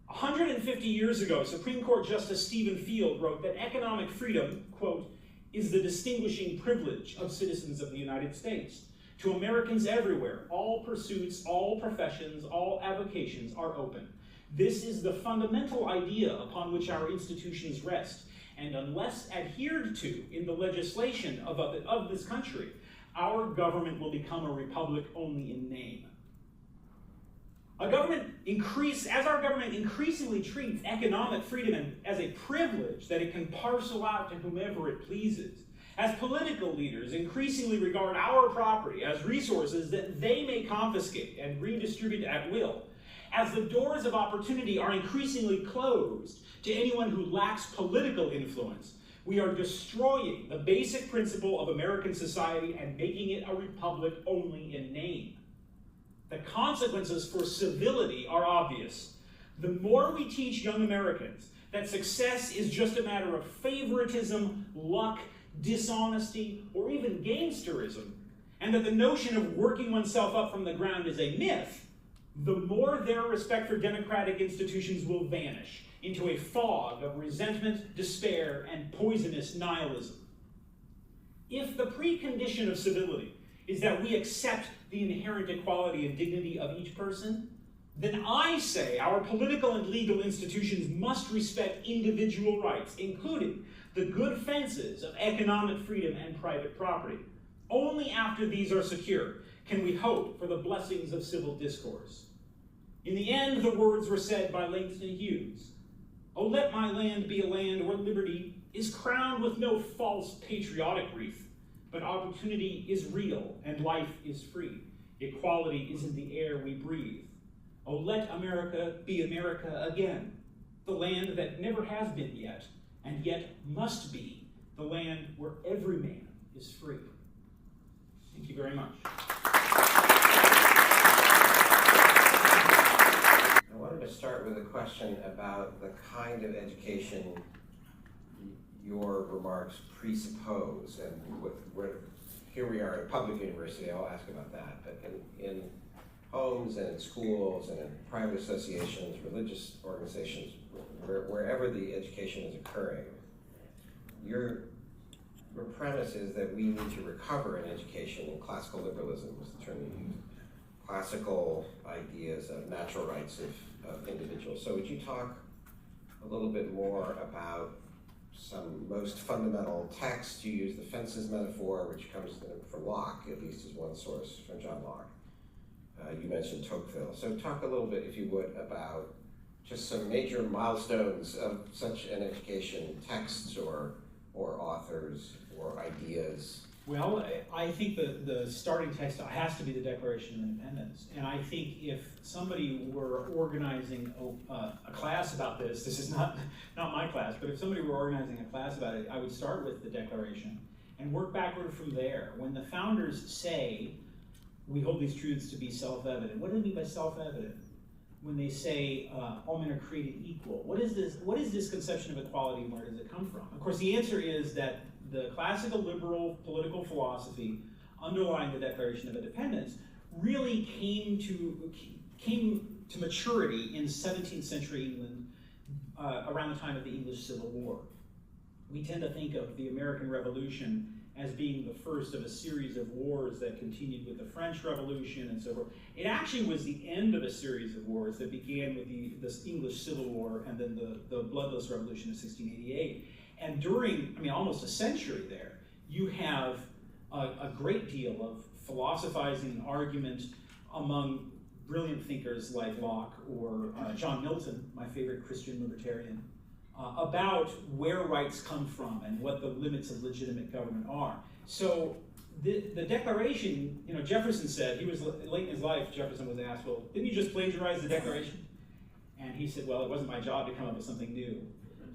150 years ago, Supreme Court Justice Stephen Field wrote that economic freedom, quote, is the distinguishing privilege of citizens of the United States. To Americans everywhere, all pursuits, all professions, all avocations are open. This is the fundamental idea upon which our institutions rest. And unless adhered to in the legislation of this country, our government will become a republic only in name. As our government increasingly treats economic freedom as a privilege that it can parcel out to whomever it pleases, as political leaders increasingly regard our property as resources that they may confiscate and redistribute at will, as the doors of opportunity are increasingly closed to anyone who lacks political influence, we are destroying the basic principle of American society and making it a republic only in name. The consequences for civility are obvious. The more we teach young Americans that success is just a matter of favoritism, luck, dishonesty, or even gangsterism, and that the notion of working oneself up from the ground is a myth, the more their respect for democratic institutions will vanish into a fog of resentment, despair, and poisonous nihilism. If the precondition of civility is that we accept the inherent equality and dignity of each person, then I say our political and legal institutions must respect individual rights, including the good fences of economic freedom and private property. Only after these are secure can we hope for the blessings of civil discourse. In the end, the words were said by Langston Hughes. Oh, let my land be a land where liberty is crowned with no false patriotic wreath, but opportunity is real and life is free. Equality is in the air we breathe. Oh, let America be America again, the land that never has been yet, and yet must be, the land where every man is free. Thank you very much. I wanted to start with a question about the kind of education your remarks presuppose, and here we are at a public university, I'll ask about that, but in homes and in schools and in private associations, religious organizations, wherever the education is occurring, your premise is that we need to recover an education in classical liberalism, was the term you used, classical ideas of natural rights of individuals. So would you talk a little bit more about some most fundamental text? You use the fences metaphor, which comes from Locke, at least as one source, from John Locke. You mentioned Tocqueville. So talk a little bit, if you would, about just some major milestones of such an education, texts or authors or ideas. Well, I think the starting text has to be the Declaration of Independence. And I think if somebody were organizing a class about this is not my class, but if somebody were organizing a class about it, I would start with the Declaration and work backward from there. When the founders say, we hold these truths to be self-evident, what do they mean by self-evident? When they say all men are created equal, what is this conception of equality and where does it come from? Of course, the answer is that the classical liberal political philosophy underlying the Declaration of Independence really came to maturity in 17th century England around the time of the English Civil War. We tend to think of the American Revolution as being the first of a series of wars that continued with the French Revolution and so forth. It actually was the end of a series of wars that began with this English Civil War and then the bloodless revolution of 1688. And during, almost a century there, you have a great deal of philosophizing and argument among brilliant thinkers like Locke or John Milton, my favorite Christian libertarian, about where rights come from and what the limits of legitimate government are. So the Declaration, Jefferson said, he was late in his life, Jefferson was asked, well, didn't you just plagiarize the Declaration? And he said, well, it wasn't my job to come up with something new.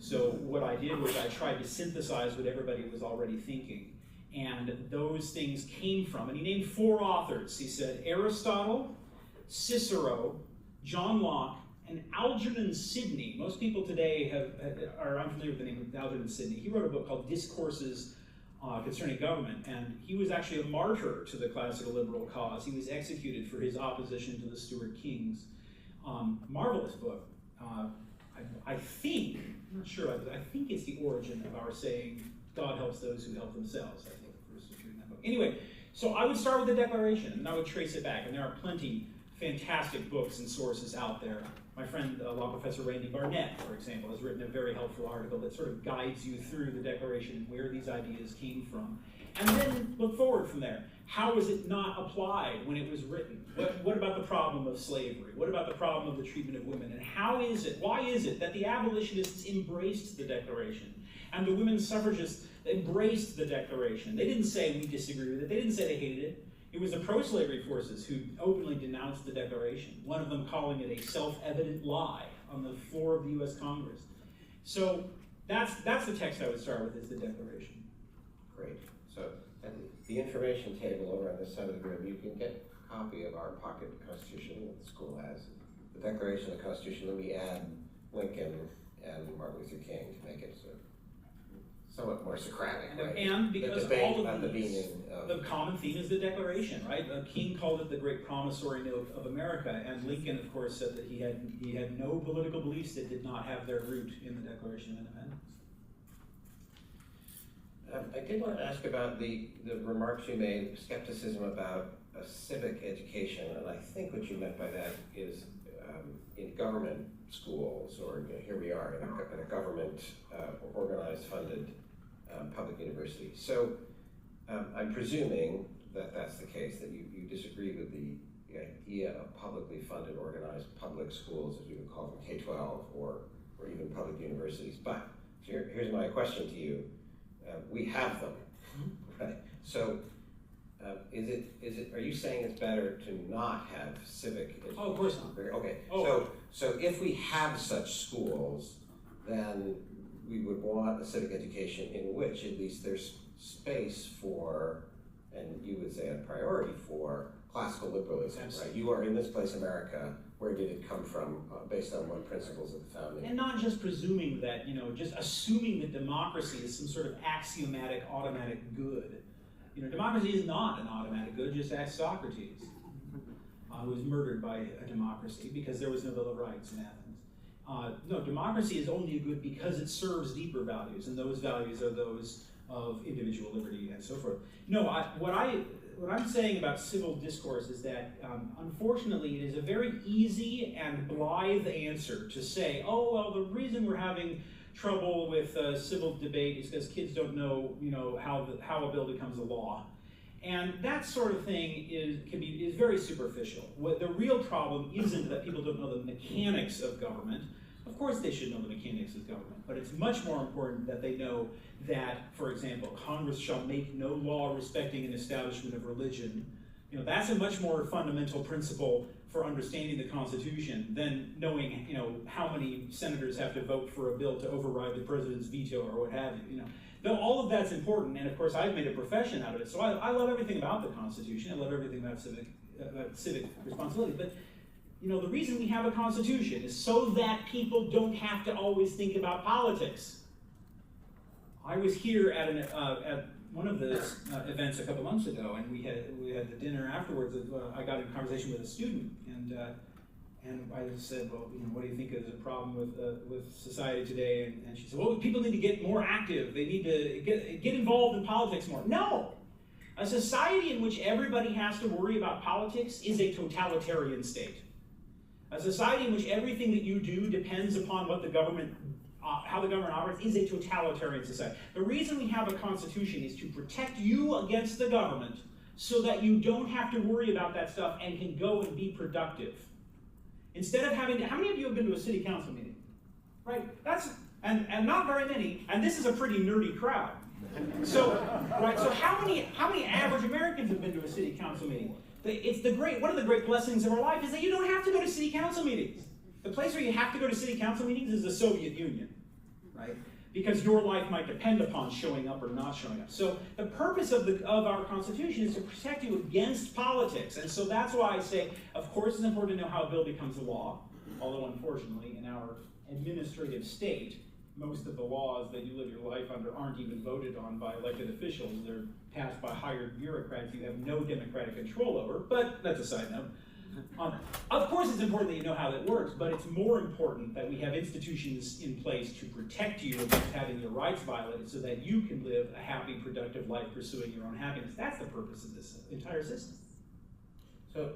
So what I did was I tried to synthesize what everybody was already thinking. And those things came from, and he named 4 authors. He said Aristotle, Cicero, John Locke, and Algernon Sidney. Most people today are unfamiliar with the name of Algernon Sidney. He wrote a book called Discourses Concerning Government, and he was actually a martyr to the classical liberal cause. He was executed for his opposition to the Stuart Kings. Marvelous book. I think, I'm not sure, I think it's the origin of our saying, God helps those who help themselves, I think, the first in that book. Anyway, so I would start with the Declaration, and I would trace it back, and there are plenty fantastic books and sources out there. My friend, law professor Randy Barnett, for example, has written a very helpful article that sort of guides you through the Declaration and where these ideas came from. And then look forward from there. How was it not applied when it was written? What about the problem of slavery? What about the problem of the treatment of women? And why is it that the abolitionists embraced the Declaration and the women's suffragists embraced the Declaration? They didn't say we disagree with it. They didn't say they hated it. It was the pro-slavery forces who openly denounced the Declaration, one of them calling it a self-evident lie on the floor of the U.S. Congress. So that's the text I would start with, is the Declaration. Great. So at the information table over on this side of the room, you can get a copy of our pocket Constitution that the school has. The Declaration of the Constitution, let me add Lincoln and Martin Luther King to make it somewhat more Socratic, right? And because all of these, the of common theme is the Declaration, right? King called it the great promissory note of America, and Lincoln, of course, said that he had no political beliefs that did not have their root in the Declaration of Independence. I did want to ask about the remarks you made, skepticism about a civic education, and I think what you meant by that is in government schools, or here we are in a government organized, funded public university. So I'm presuming that that's the case, that you disagree with the idea of publicly funded, organized public schools, as we would call them, K-12, or even public universities. But here's my question to you. We have them, right? So are you saying it's better to not have civic education? Oh, of course not. Okay, Oh. so if we have such schools, then we would want a civic education in which at least there's space for, and you would say a priority for, classical liberalism, right? You are in this place, America. Where did it come from, based on what principles of the founding? And not just presuming that, just assuming that democracy is some sort of axiomatic, automatic good. Democracy is not an automatic good, just ask Socrates, who was murdered by a democracy because there was no Bill of Rights in Athens. No, democracy is only a good because it serves deeper values, and those values are those of individual liberty and so forth. No, what I'm saying about civil discourse is that, unfortunately, it is a very easy and blithe answer to say, oh, well, the reason we're having trouble with civil debate is because kids don't know, how a bill becomes a law. And that sort of thing is very superficial. What the real problem isn't that people don't know the mechanics of government. Of course they should know the mechanics of government, but it's much more important that they know that, for example, Congress shall make no law respecting an establishment of religion. That's a much more fundamental principle for understanding the Constitution than knowing, how many senators have to vote for a bill to override the president's veto or what have you. Though all of that's important, and of course I've made a profession out of it, so I love everything about the Constitution. I love everything about civic responsibility. But the reason we have a Constitution is so that people don't have to always think about politics. I was here at one of the events a couple months ago, and we had the dinner afterwards. I got in a conversation with a student, and I said, well, what do you think is a problem with society today? And she said, well, people need to get more active. They need to get involved in politics more. No, a society in which everybody has to worry about politics is a totalitarian state. A society in which everything that you do depends upon what the government, how the government operates, is a totalitarian society. The reason we have a constitution is to protect you against the government so that you don't have to worry about that stuff and can go and be productive. Instead of having to, how many of you have been to a city council meeting? Right, and not very many, and this is a pretty nerdy crowd. So how many average Americans have been to a city council meeting? One of the great blessings of our life is that you don't have to go to city council meetings. The place where you have to go to city council meetings is the Soviet Union, right? Because your life might depend upon showing up or not showing up. So the purpose of our Constitution is to protect you against politics. And so that's why I say, of course it's important to know how a bill becomes a law, although unfortunately in our administrative state, most of the laws that you live your life under aren't even voted on by elected officials. They're passed by hired bureaucrats you have no democratic control over, but that's a side note. Of course it's important that you know how that works, but it's more important that we have institutions in place to protect you against having your rights violated so that you can live a happy, productive life pursuing your own happiness. That's the purpose of this entire system. So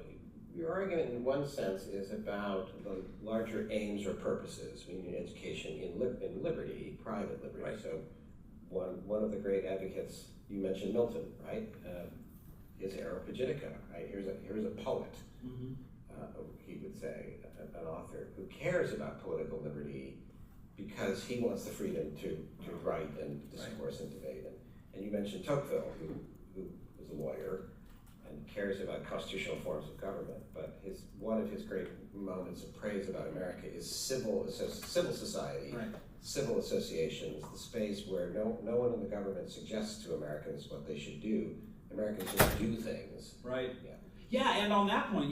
your argument in one sense is about the larger aims or purposes. We need education in liberty, private liberty. Right. So one of the great advocates, you mentioned Milton, right? His Areopagitica, right? Here's a poet. Mm-hmm. He would say, an author who cares about political liberty because he wants the freedom to write and discourse and debate. And you mentioned Tocqueville, who was a lawyer and cares about constitutional forms of government. But one of his great moments of praise about America is civil society, right. Civil associations, the space where no one in the government suggests to Americans what they should do. Americans just do things. Right. Yeah, and on that point,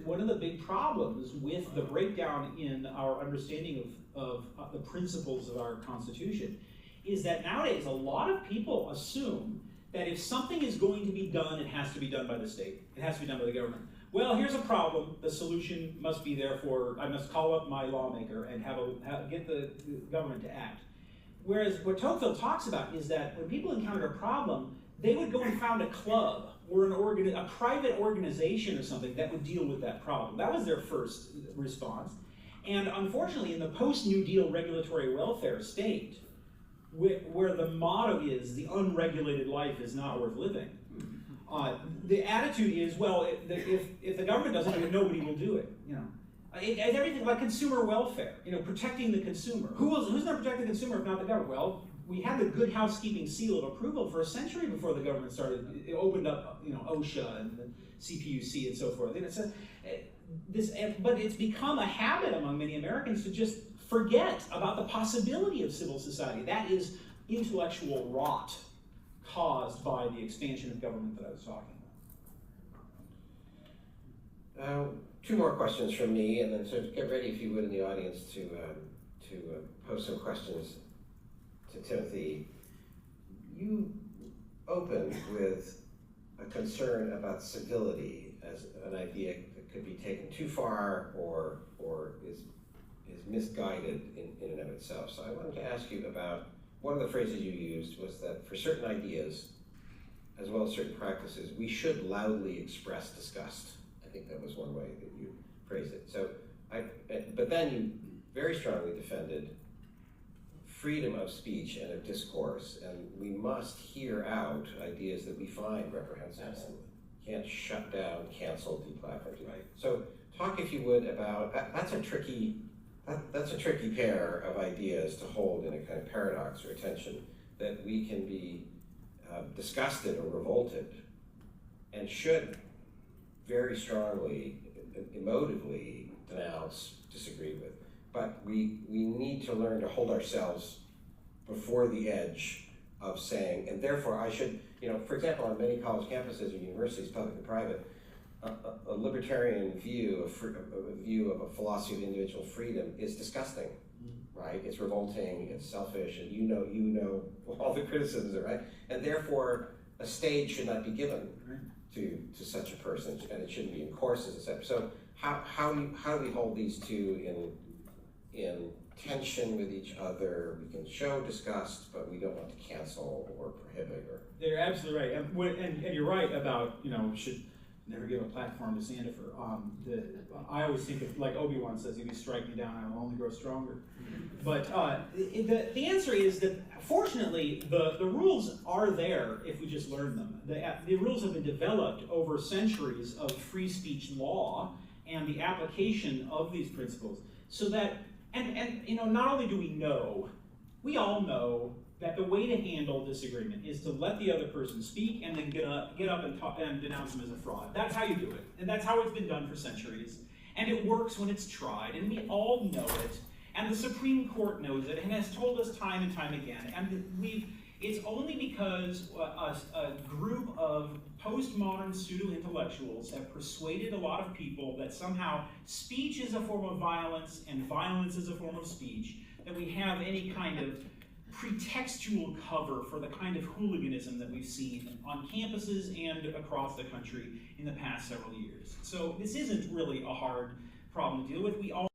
one of the big problems with the breakdown in our understanding of the principles of our Constitution is that nowadays a lot of people assume that if something is going to be done, it has to be done by the state. It has to be done by the government. Well, here's a problem. The solution must be therefore, I must call up my lawmaker and get the government to act. Whereas what Tocqueville talks about is that when people encountered a problem, they would go and found a club or a private organization or something that would deal with that problem. That was their first response. And unfortunately, in the post-New Deal regulatory welfare state, where the motto is, the unregulated life is not worth living. The attitude is, well, if the government doesn't do it, nobody will do it. You know, it's everything like consumer welfare. You know, protecting the consumer. Who's going to protect the consumer if not the government? Well, we had the good housekeeping seal of approval for a century before the government started. It opened up, you know, OSHA and the CPUC and so forth. And but it's become a habit among many Americans to just forget about the possibility of civil society. That is intellectual rot caused by the expansion of government that I was talking about. Two more questions from me, and then so get ready, if you would, in the audience to pose some questions to Timothy. You opened with a concern about civility as an idea that could be taken too far or is misguided in and of itself. So I wanted to ask you about, one of the phrases you used was that for certain ideas, as well as certain practices, we should loudly express disgust. I think that was one way that you phrased it. So, but then you very strongly defended freedom of speech and of discourse, and we must hear out ideas that we find reprehensible. Absolutely. Can't shut down, cancel, deplatform. Right. So talk, if you would, about, that's a tricky pair of ideas to hold in a kind of paradox or a tension, that we can be disgusted or revolted and should very strongly, emotively denounce, disagree with. But we need to learn to hold ourselves before the edge of saying, and therefore I should, you know, for example, on many college campuses or universities, public and private, a libertarian view of a philosophy of individual freedom is disgusting, right? It's revolting, it's selfish, and you know all the criticisms, right? And therefore, a stage should not be given to such a person, and it shouldn't be in courses, etc. So how do we hold these two in tension with each other? We can show disgust, but we don't want to cancel or prohibit. Or They're absolutely right, and you're right about, you know, should never give a platform to Sandefur. I always think of, like Obi-Wan says, if you strike me down, I will only grow stronger. But the answer is that, fortunately, the rules are there if we just learn them. The rules have been developed over centuries of free speech law and the application of these principles, so that, and you know, not only do we all know that the way to handle disagreement is to let the other person speak and then get up and talk and denounce them as a fraud. That's how you do it. And that's how it's been done for centuries. And it works when it's tried, and we all know it. And the Supreme Court knows it and has told us time and time again. And it's only because a group of postmodern pseudo-intellectuals have persuaded a lot of people that somehow speech is a form of violence and violence is a form of speech, that we have any kind of pretextual cover for the kind of hooliganism that we've seen on campuses and across the country in the past several years. So this isn't really a hard problem to deal with. We all